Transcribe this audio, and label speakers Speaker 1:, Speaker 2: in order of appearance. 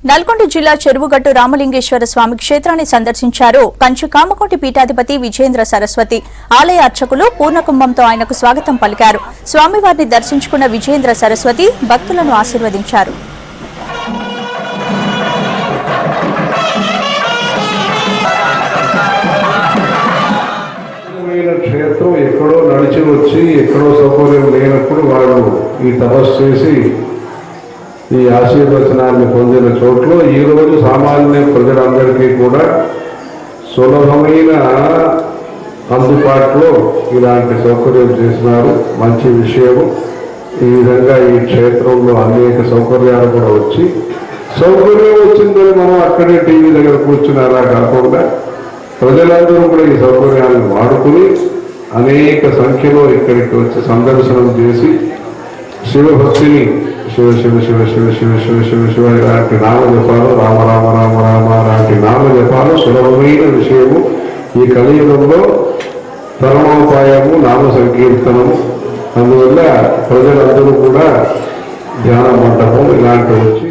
Speaker 1: నల్గొండ జిల్లా చెరువుగట్టు రామలింగేశ్వర స్వామి క్షేత్రాన్ని సందర్శించారు కంచి కామకోటి పీఠాధిపతి విజయేంద్ర సరస్వతి. ఆలయ అర్చకులు పూర్ణకుంభంతో ఆయనకు స్వాగతం పలికారు. స్వామివారిని దర్శించుకున్న విజయేంద్ర సరస్వతి భక్తులను ఆశీర్వదించారు.
Speaker 2: క్షేత్రం ఎక్కడో నడిచి వచ్చి ఎక్కడో సౌకర్యం లేనప్పుడు వాళ్ళు ఈ తపస్సు చేసి ఈ ఆశీర్వచనాన్ని పొందిన చోట్ల ఈరోజు సామాన్య ప్రజలందరికీ కూడా సులభమైన అందుబాటులో ఇలాంటి సౌకర్యం చేసినారు. మంచి విషయం. ఈ విధంగా ఈ క్షేత్రంలో అనేక సౌకర్యాలు కూడా వచ్చి సౌకర్యం వచ్చిందని మనం అక్కడే టీవీ దగ్గర కూర్చుని అలా కాకుండా ప్రజలందరూ కూడా ఈ సౌకర్యాలను వాడుకుని అనేక సంఖ్యలో ఇక్కడికి వచ్చి సందర్శనం చేసి శివభక్తిని శివ శివ శివ శివ శివ శివ శివ శివ ఇలాంటి నామజపాలు రామ రామ రామ రామ లాంటి నామజపాలు సులభమైన విషయము. ఈ కలియుగంలో పరమోపాయము నామ సంకీర్తనము. అందువల్ల ప్రజలందరూ కూడా ధ్యాన మండపం ఇలాంటి వచ్చి